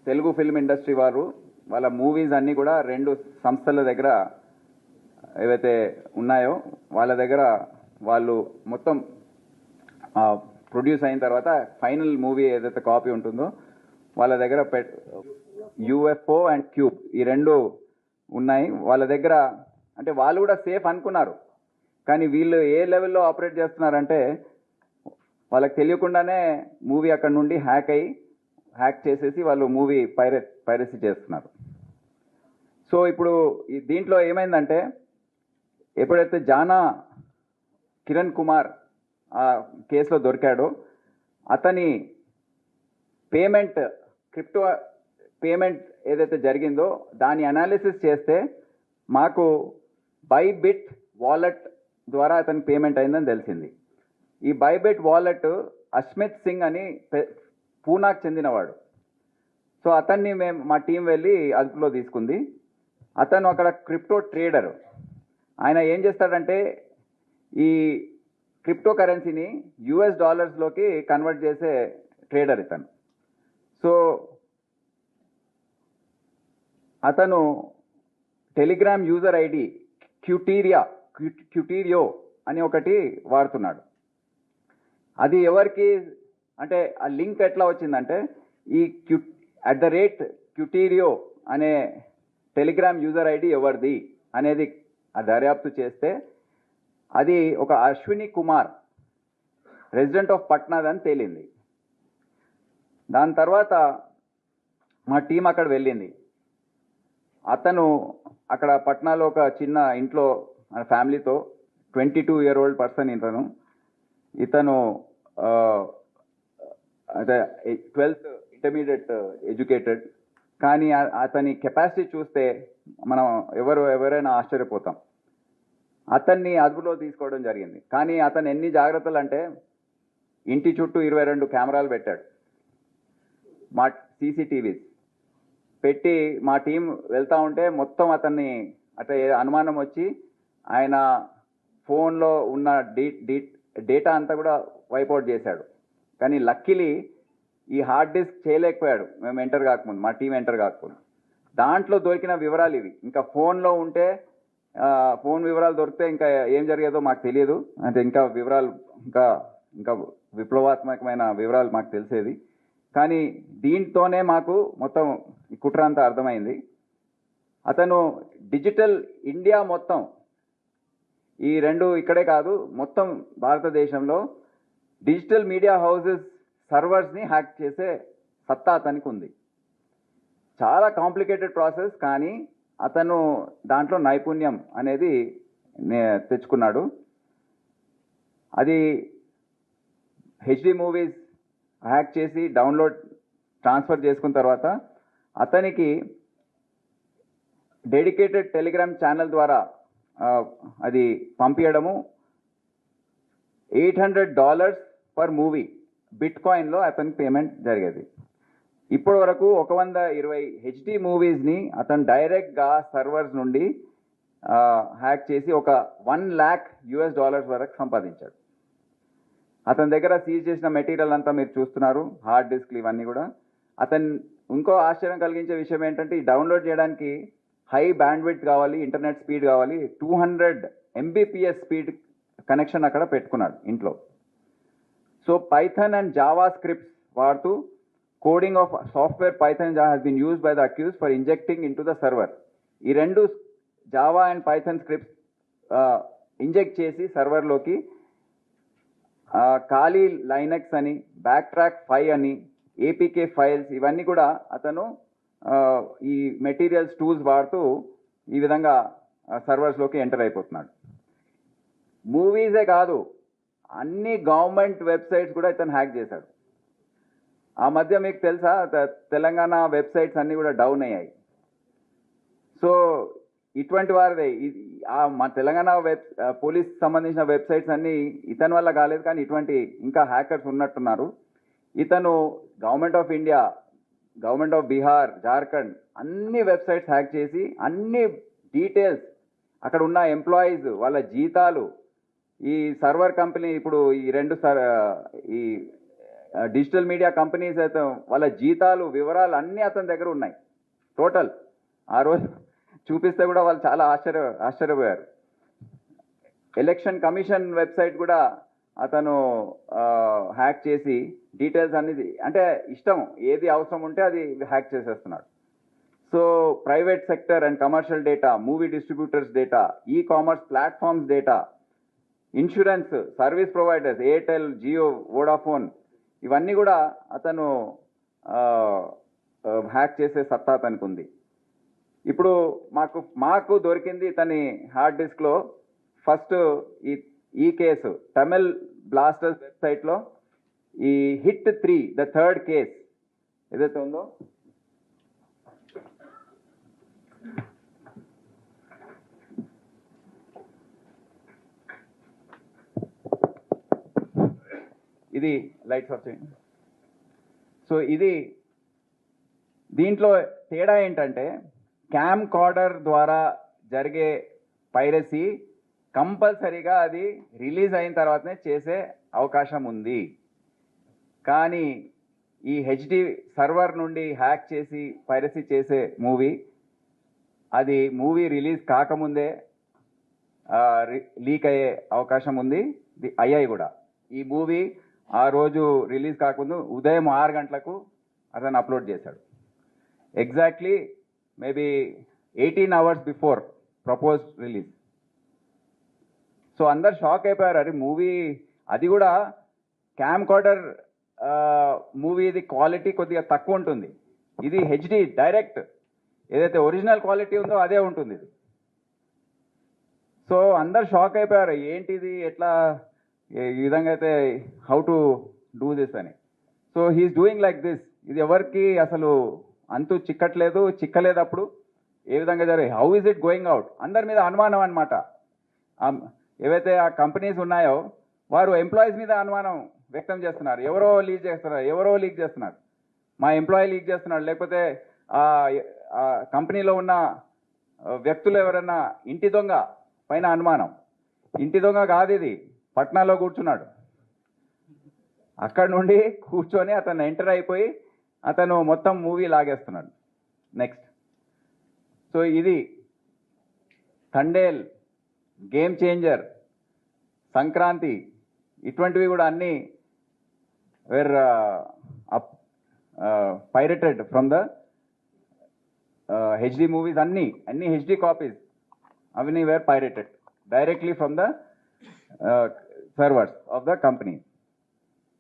Telugu film industry వారు వాళ్ళ movies అన్నీ కూడా 2 సంస్థల దగ్గర ఏవైతే ఉన్నాయో వాళ్ళ దగ్గర వాళ్ళు మొత్తం ప్రొడ్యూస్ అయిన తర్వాత ఫైనల్ మూవీ ఏదైతే కాపీ ఉంటుందో వాళ్ళ దగ్గర యూఎఫ్ఓ అండ్ క్యూబ్ ఈ 2 ఉన్నాయి వాళ్ళ దగ్గర. అంటే వాళ్ళు కూడా సేఫ్ అనుకున్నారు, కానీ వీళ్ళు ఏ లెవెల్లో ఆపరేట్ చేస్తున్నారంటే వాళ్ళకి తెలియకుండానే మూవీ అక్కడ నుండి హ్యాక్ చేసేసి వాళ్ళు మూవీ పైరసీ చేస్తున్నారు. సో ఇప్పుడు దీంట్లో ఏమైందంటే ఎప్పుడైతే జానా కిరణ్ కుమార్ ఆ కేసులో దొరికాడో అతని క్రిప్టో పేమెంట్ ఏదైతే జరిగిందో దాని అనాలిసిస్ చేస్తే మాకు బైబిట్ వాలెట్ ద్వారా అతనికి పేమెంట్ అయిందని తెలిసింది. ఈ బైబిట్ వాలెట్ అస్మిత్ సింగ్ అని పూనాకు చెందినవాడు. సో అతన్ని మా టీం వెళ్ళి అదుపులో తీసుకుంది. అతను అక్కడ క్రిప్టో ట్రేడర్. ఆయన ఏం చేస్తాడంటే ఈ క్రిప్టో కరెన్సీని US డాలర్స్లోకి కన్వర్ట్ చేసే ట్రేడర్ ఇతను. సో అతను టెలిగ్రామ్ యూజర్ ఐడి క్యూటీరియో అని ఒకటి వాడుతున్నాడు. అది ఎవరికి అంటే ఆ లింక్ ఎట్లా వచ్చిందంటే ఈ @క్యూటీరియో అనే టెలిగ్రామ్ యూజర్ ఐడి ఎవరిది అనేది దర్యాప్తు చేస్తే అది ఒక అశ్విని కుమార్ రెసిడెంట్ ఆఫ్ పట్నాద్ అని తేలింది. దాని తర్వాత మా టీం అక్కడ వెళ్ళింది. అతను అక్కడ పట్నాలో ఒక చిన్న ఇంట్లో ఫ్యామిలీతో 22-year-old పర్సన్ ఇతను అదే 12th ఇంటర్మీడియట్ ఎడ్యుకేటెడ్. కానీ అతని కెపాసిటీ చూస్తే మనం ఎవరైనా ఆశ్చర్యపోతాం. అతన్ని అదుపులో తీసుకోవడం జరిగింది. కానీ అతను ఎన్ని జాగ్రత్తలు అంటే ఇంటి చుట్టూ 22 కెమెరాలు పెట్టాడు, మా CCTVs పెట్టి మా టీం వెళ్తూ ఉంటే మొత్తం అతన్ని అట్లా అనుమానం వచ్చి ఆయన ఫోన్లో ఉన్న డేటా అంతా కూడా వైపౌట్ చేశాడు. కానీ లక్కీలీ ఈ హార్డ్ డిస్క్ చేయలేకపోయాడు మేము ఎంటర్ కాకముందు, మా టీం ఎంటర్ కాకముందు. దాంట్లో దొరికిన వివరాలు ఇవి. ఇంకా ఫోన్లో ఉంటే ఫోన్ వివరాలు దొరికితే ఇంకా ఏం జరిగేదో మాకు తెలియదు. అంటే ఇంకా వివరాలు ఇంకా విప్లవాత్మకమైన వివరాలు మాకు తెలిసేది. కానీ దీంతోనే మాకు మొత్తం ఈ కుట్ర అంతా అర్థమైంది. అతను డిజిటల్ ఇండియా మొత్తం ఈ 2 ఇక్కడే కాదు మొత్తం భారతదేశంలో డిజిటల్ మీడియా హౌసెస్ సర్వర్స్ని హ్యాక్ చేసే సత్తా అతనికి ఉంది. చాలా కాంప్లికేటెడ్ ప్రాసెస్, కానీ అతను దాంట్లో నైపుణ్యం అనేది తెచ్చుకున్నాడు. అది HD మూవీస్ హ్యాక్ చేసి ట్రాన్స్ఫర్ చేసుకున్న తర్వాత అతనికి డెడికేటెడ్ టెలిగ్రామ్ ఛానల్ ద్వారా అది పంపించడము $800 పర్ మూవీ బిట్కాయిన్లో అతనికి పేమెంట్ జరిగేది. ఇప్పటి వరకు 120 HD మూవీస్ని అతను డైరెక్ట్గా సర్వర్స్ నుండి హ్యాక్ చేసి ఒక $1 lakh వరకు సంపాదించాడు. అతని దగ్గర సీజ్ చేసిన మెటీరియల్ అంతా మీరు చూస్తున్నారు, హార్డ్ డిస్క్లు ఇవన్నీ కూడా. ఇంకో ఆశ్చర్యం కలిగించే విషయం ఏంటంటే ఈ డౌన్లోడ్ చేయడానికి హై బ్యాండ్విడ్త్ కావాలి, ఇంటర్నెట్ స్పీడ్ కావాలి. 200 Mbps స్పీడ్ కనెక్షన్ అక్కడ పెట్టుకున్నాడు ఇంట్లో. So Python and Java scripts వాడుతూ coding of software Python has been used by the accused for injecting into the server. ఈ 2 Java and Python scripts inject చేసి సర్వర్లోకి ఖాళీ Linux అని, backtrack 5 అని, APK ఫైల్స్ ఇవన్నీ కూడా అతను ఈ మెటీరియల్స్ టూల్స్ వాడుతూ ఈ విధంగా సర్వర్స్లోకి ఎంటర్ అయిపోతున్నాడు. మూవీసే కాదు, అన్ని గవర్నమెంట్ వెబ్సైట్స్ కూడా ఇతను హ్యాక్ చేశాడు. ఆ మధ్య మీకు తెలుసా తెలంగాణ వెబ్సైట్స్ అన్నీ కూడా డౌన్ అయ్యాయి. సో ఇటువంటి వారిదే మా తెలంగాణ పోలీస్ సంబంధించిన వెబ్సైట్స్ అన్నీ ఇతని వల్ల కాలేదు, కానీ ఇటువంటి ఇంకా హ్యాకర్స్ ఉన్నట్టున్నారు. ఇతను government of India, government of Bihar, Jharkhand అన్ని వెబ్సైట్స్ హ్యాక్ చేసి అన్ని డీటెయిల్స్ అక్కడ ఉన్న ఎంప్లాయీస్ వాళ్ళ జీతాలు, ఈ సర్వర్ కంపెనీ ఇప్పుడు ఈ డిజిటల్ మీడియా కంపెనీస్ అయితే వాళ్ళ జీతాలు వివరాలు అన్నీ అతని దగ్గర ఉన్నాయి టోటల్. ఆ రోజు చూపిస్తే కూడా వాళ్ళు చాలా ఆశ్చర్యపోయారు. ఎలక్షన్ కమిషన్ వెబ్సైట్ కూడా అతను హ్యాక్ చేసి డీటెయిల్స్ అన్ని, అంటే ఇష్టం ఏది అవసరం ఉంటే అది హ్యాక్ చేసేస్తున్నాడు. So private sector and commercial data, movie distributors data, e commerce platforms data, insurance service providers, Airtel, Jio, Vodafone, ఇవన్నీ కూడా అతను హ్యాక్ చేసే సత్తా అతనికి ఉంది. ఇప్పుడు మాకు దొరికింది ఇతని హార్డ్ డిస్క్లో ఫస్ట్ ఈ కేసు తమిళ్ బ్లాస్టర్స్ వెబ్సైట్లో ఈ హిట్ 3 ద థర్డ్ కేస్ ఏదైతే ఉందో ఇది లైట్స్ ఆఫ్ చేయండి. సో ఇది దీంట్లో తేడా ఏంటంటే క్యామ్ కార్డర్ ద్వారా జరిగే పైరసీ కంపల్సరీగా అది రిలీజ్ అయిన తర్వాతనే చేసే అవకాశం ఉంది. కానీ ఈ హెచ్డి సర్వర్ నుండి హ్యాక్ చేసి పైరసీ చేసే మూవీ రిలీజ్ కాకముందే లీక్ అయ్యే అవకాశం ఉంది. అయ్యాయి కూడా. ఈ మూవీ ఆ రోజు రిలీజ్ కాకముందు ఉదయం 6 గంటలకు అతను అప్లోడ్ చేశాడు. Exactly maybe 18 hours before propose release. So అందరు షాక్ అయిపోయారు. అరే మూవీ, అది కూడా క్యామ్ కార్డర్ మూవీది క్వాలిటీ కొద్దిగా తక్కువ ఉంటుంది. ఇది హెచ్డి డైరెక్ట్, ఏదైతే ఒరిజినల్ క్వాలిటీ ఉందో అదే ఉంటుంది ఇది. సో అందరు షాక్ అయిపోయారు, ఏంటిది, ఎట్లా ఈ విధంగా అయితే హౌ టు డూ దిస్ అని. So he's doing like this. ఇది ఎవరికి అసలు అంతు చిక్కలేదు. అప్పుడు ఏ విధంగా జరిగింది, how is it going out, అందరి మీద అనుమానం అనమాట. ఏవైతే ఆ కంపెనీస్ ఉన్నాయో వారు ఎంప్లాయీస్ మీద అనుమానం వ్యక్తం చేస్తున్నారు. ఎవరో లీక్ చేస్తున్నారు, మా ఎంప్లాయీ లీక్ చేస్తున్నాడు, లేకపోతే ఆ కంపెనీలో ఉన్న వ్యక్తులు ఎవరైనా ఇంటి దొంగ పైన అనుమానం. ఇంటి దొంగ కాదు ఇది, పట్నాలో కూర్చున్నాడు. అక్కడ నుండి కూర్చొని అతను ఎంటర్ అయిపోయి అతను మొత్తం మూవీ లాగేస్తున్నాడు. నెక్స్ట్, సో ఇది థండేల్, గేమ్ చేంజర్, సంక్రాంతి, ఇటువంటివి కూడా అన్నీ were pirated from the HD movies. అన్ని హెచ్డి కాపీస్ అవన్నీ were pirated directly from the servers of the company.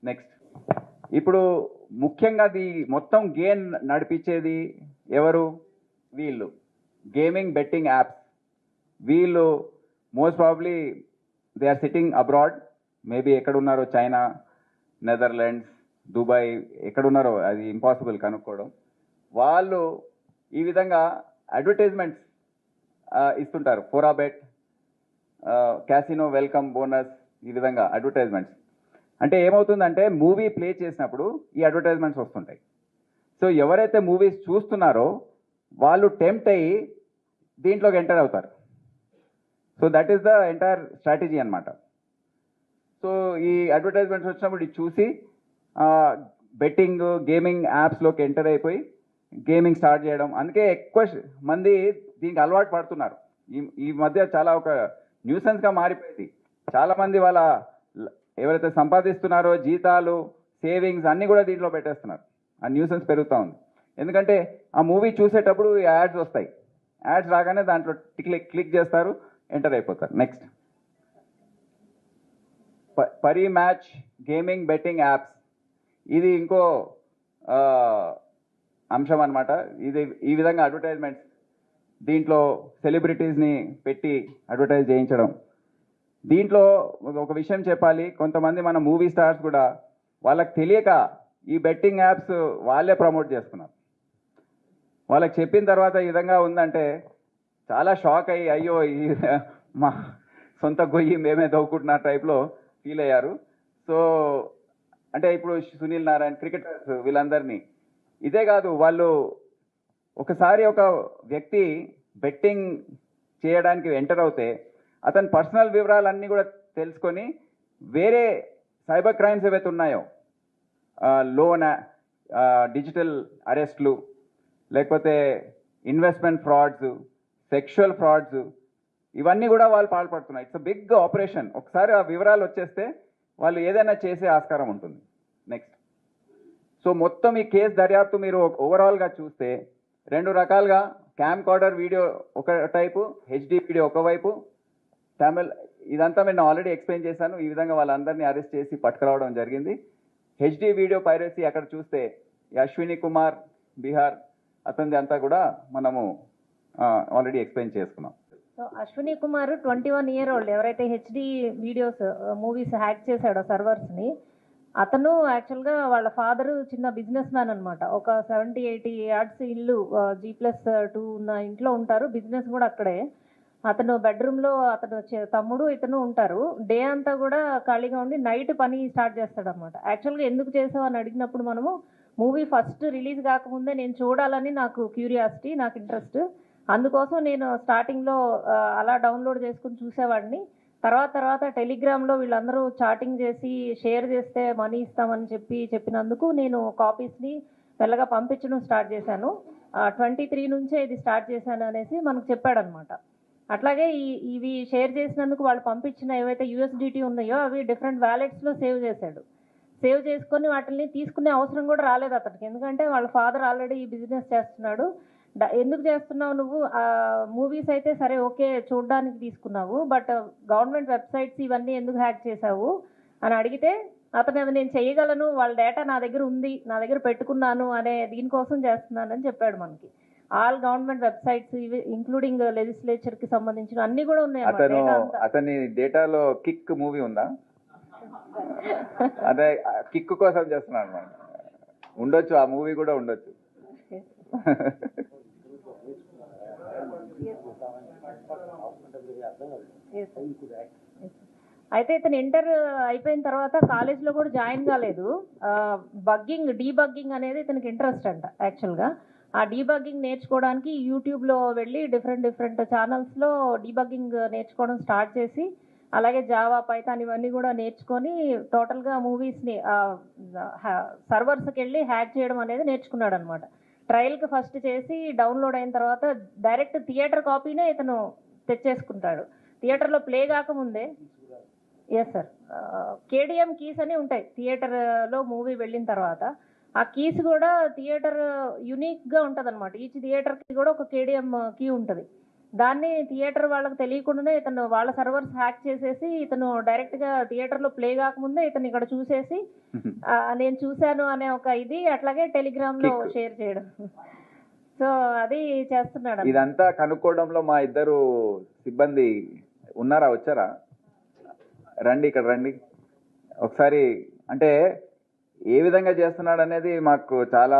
Next, ఇప్పుడు ముఖ్యంగా మొత్తం గేమ్ నడిపించేది ఎవరు? వీళ్ళు గేమింగ్ బెట్టింగ్ యాప్స్. వీళ్ళు most probably they are sitting abroad, maybe ఎక్కడున్నారో, చైనా, నెదర్లాండ్స్, దుబాయ్, ఎక్కడున్నారో అది ఇంపాసిబుల్ కనుక్కోవడం. వాళ్ళు ఈ విధంగా అడ్వర్టైజ్మెంట్స్ ఇస్తుంటారు. ఫోరాబెట్, క్యాసినో వెల్కమ్ బోనస్, ఈ విధంగా అడ్వర్టైజ్మెంట్స్. అంటే ఏమవుతుందంటే మూవీ ప్లే చేసినప్పుడు ఈ అడ్వర్టైజ్మెంట్స్ వస్తుంటాయి. సో ఎవరైతే మూవీస్ చూస్తున్నారో వాళ్ళు టెంప్ట్ అయ్యి దీంట్లోకి ఎంటర్ అవుతారు. So that is the entire strategy అనమాట. సో ఈ అడ్వర్టైజ్మెంట్స్ వచ్చినప్పుడు ఇది చూసి బెట్టింగ్, గేమింగ్ యాప్స్లోకి ఎంటర్ అయిపోయి గేమింగ్ స్టార్ట్ చేయడం. అందుకే ఎక్కువ మంది దీనికి అలవాటు పడుతున్నారు. ఈ మధ్య చాలా ఒక న్యూసెన్స్గా మారిపోయింది. చాలామంది వాళ్ళ ఎవరైతే సంపాదిస్తున్నారో జీతాలు, సేవింగ్స్ అన్నీ కూడా దీంట్లో పెట్టేస్తున్నారు. ఆ న్యూసెన్స్ పెరుగుతూ ఉంది. ఎందుకంటే ఆ మూవీ చూసేటప్పుడు యాడ్స్ వస్తాయి. యాడ్స్ రాగానే దాంట్లో క్లిక్ చేస్తారు, ఎంటర్ అయిపోతారు. Next, Pari match gaming betting apps. ఇది ఇంకో అంశం అనమాట. ఇది ఈ విధంగా అడ్వర్టైజ్మెంట్స్, దీంట్లో సెలబ్రిటీస్ని పెట్టి అడ్వర్టైజ్ చేయించడం. దీంట్లో ఒక విషయం చెప్పాలి, కొంతమంది మన మూవీ స్టార్స్ కూడా వాళ్ళకి తెలియక ఈ బెట్టింగ్ యాప్స్ వాళ్ళే ప్రమోట్ చేస్తున్నారు. వాళ్ళకి చెప్పిన తర్వాత ఈ విధంగా ఉందంటే చాలా షాక్ అయ్యి, అయ్యో మా సొంత గొయ్యి మేమే దవ్వుకుంటున్న టైప్లో ఫీల్ అయ్యారు. సో అంటే ఇప్పుడు సునీల్ నారాయణ, క్రికెటర్స్, వీళ్ళందరినీ ఇదే కాదు, వాళ్ళు ఒకసారి ఒక వ్యక్తి బెట్టింగ్ చేయడానికి ఎంటర్ అవుతే అతని పర్సనల్ వివరాలన్నీ కూడా తెలుసుకొని వేరే సైబర్ క్రైమ్స్ ఏవైతే ఉన్నాయో లోన్ డిజిటల్ అరెస్ట్లు, లేకపోతే ఇన్వెస్ట్మెంట్ ఫ్రాడ్స్, సెక్షువల్ ఫ్రాడ్స్, ఇవన్నీ కూడా వాళ్ళు పాల్పడుతున్నారు. It's big operation. ఒకసారి ఆ వివరాలు వచ్చేస్తే వాళ్ళు ఏదైనా చేసే ఆస్కారం ఉంటుంది. నెక్స్ట్, సో మొత్తం ఈ కేసు దర్యాప్తు మీరు ఓవరాల్గా చూస్తే 2 రకాలుగా క్యామ్ కార్డర్ వీడియో ఒక టైపు, హెచ్డి వీడియో ఒకవైపు, తమిళ్ ఇదంతా నేను ఆల్రెడీ ఎక్స్ప్లెయిన్ చేశాను. ఈ విధంగా వాళ్ళందరినీ అరెస్ట్ చేసి పట్టుకురావడం జరిగింది. హెచ్డి వీడియో పైరసీ అక్కడ చూస్తే అశ్విని కుమార్ బీహార్ అతనిది అంతా కూడా మనము ఆల్రెడీ ఎక్స్ప్లెయిన్ చేసుకున్నాం. So Ashwini Kumar 21 year old ఎవరైతే హెచ్డి వీడియోస్ మూవీస్ హ్యాక్ చేశాడో సర్వర్స్ని, అతను యాక్చువల్గా వాళ్ళ ఫాదరు చిన్న బిజినెస్ మ్యాన్ అనమాట. ఒక 70-80 yards ఇల్లు G+2 ఉన్న ఇంట్లో ఉంటారు. బిజినెస్ కూడా అక్కడే. అతను బెడ్రూమ్లో అతను తమ్ముడు ఇతను ఉంటారు. డే అంతా కూడా ఖాళీగా ఉండి నైట్ పని స్టార్ట్ చేస్తాడు అనమాట. యాక్చువల్గా ఎందుకు చేసావు అని అడిగినప్పుడు మనము మూవీ ఫస్ట్ రిలీజ్ కాకముందే నేను చూడాలని నాకు క్యూరియాసిటీ, నాకు ఇంట్రెస్ట్, అందుకోసం నేను స్టార్టింగ్లో అలా డౌన్లోడ్ చేసుకుని చూసేవాడిని. తర్వాత టెలిగ్రామ్లో వీళ్ళందరూ చాటింగ్ చేసి షేర్ చేస్తే మనీ ఇస్తామని చెప్పినందుకు నేను కాపీస్ని మెల్లగా పంపించడం స్టార్ట్ చేశాను. 23 నుంచే ఇది స్టార్ట్ చేశాను అనేసి మనకు చెప్పాడనమాట. అట్లాగే ఇవి షేర్ చేసినందుకు వాళ్ళు పంపించిన ఏవైతే USDT ఉన్నాయో అవి డిఫరెంట్ వ్యాలెట్స్లో సేవ్ చేశాడు. సేవ్ చేసుకొని వాటిని తీసుకునే అవసరం కూడా రాలేదు అతనికి. ఎందుకంటే వాళ్ళ ఫాదర్ ఆల్రెడీ ఈ బిజినెస్ చేస్తున్నాడు. ఎందుకు చేస్తున్నావు నువ్వు? మూవీస్ అయితే సరే ఓకే చూడడానికి తీసుకున్నావు, బట్ గవర్నమెంట్ వెబ్సైట్స్ ఇవన్నీ ఎందుకు హ్యాక్ చేశావు అని అడిగితే అతను అది నేను చేయగలను, వాళ్ళ డేటా నా దగ్గర ఉంది, నా దగ్గర పెట్టుకున్నాను అనే దీనికోసం చేస్తున్నానని చెప్పాడు మనకి. ఆల్ గవర్నమెంట్ వెబ్సైట్స్ ఇవి ఇంక్లూడింగ్ లెజిస్లేచర్ కి సంబంధించిన అన్ని కూడా ఉన్నాయి. అతని డేటాలో కిక్ మూవీ ఉందా? అదే కిక్ కోసం చేస్తున్నాను అనమాట. ఉండొచ్చు, ఆ మూవీ కూడా ఉండొచ్చు. అయితే ఇతను ఇంటర్ అయిపోయిన తర్వాత కాలేజ్లో కూడా జాయిన్ కాలేదు. డీబగ్గింగ్ అనేది ఇతనికి ఇంట్రెస్ట్ అంట. యాక్చువల్గా ఆ డీబగ్గింగ్ నేర్చుకోవడానికి యూట్యూబ్లో వెళ్ళి డిఫరెంట్ ఛానల్స్లో డీబగ్గింగ్ నేర్చుకోవడం స్టార్ట్ చేసి, అలాగే జావా, పైథాన్ ఇవన్నీ కూడా నేర్చుకొని టోటల్గా మూవీస్ని సర్వర్స్కి వెళ్ళి హ్యాక్ చేయడం అనేది నేర్చుకున్నాడు అనమాట. ట్రయల్కి ఫస్ట్ చేసి డౌన్లోడ్ అయిన తర్వాత డైరెక్ట్ థియేటర్ కాపీనే ఇతను తెచ్చేసుకుంటాడు. థియేటర్లో ప్లే కాకముందే. ఎస్ సార్, KDM కీస్ అని ఉంటాయి థియేటర్లో మూవీ వెళ్ళిన తర్వాత. ఆ కీస్ కూడా థియేటర్ యూనిక్గా ఉంటుంది అనమాట. ఈచ్ థియేటర్కి కూడా ఒక KDM కీ ఉంటుంది. దాన్ని థియేటర్ వాళ్ళకి తెలియకుండానే ఇతను వాళ్ళ సర్వర్స్ హ్యాక్ చేసేసి ఇతను డైరెక్ట్గా థియేటర్లో ప్లే కాకముందే ఇతను ఇక్కడ చూసేసి నేను చూశాను అనే ఒక ఇది, అట్లాగే టెలిగ్రామ్లో షేర్ చేయడం. సో అది చేస్తున్నాడు. ఇదంతా కనుక్కోవడంలో మా ఇద్దరు సిబ్బంది ఉన్నారా? వచ్చారా? రండి, ఇక్కడ రండి ఒకసారి. అంటే ఏ విధంగా చేస్తున్నాడు అనేది మాకు చాలా.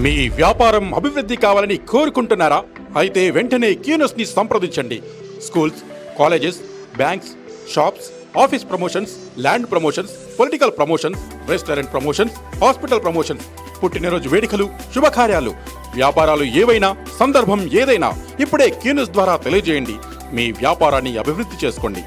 మీ వ్యాపారం అభివృద్ధి కావాలని కోరుకుంటున్నారా? అయితే వెంటనే క్యూనస్ ని సంప్రదించండి. Schools, colleges, banks, shops, office promotions, land promotions, political promotions, restaurant promotions, hospital promotions, పుట్టినరోజు వేడుకలు, శుభకార్యాలు, వ్యాపారాలు ఏవైనా, సందర్భం ఏదైనా ఇప్పుడే క్యూనస్ ద్వారా తెలియజేయండి. మీ వ్యాపారాన్ని అభివృద్ధి చేసుకోండి.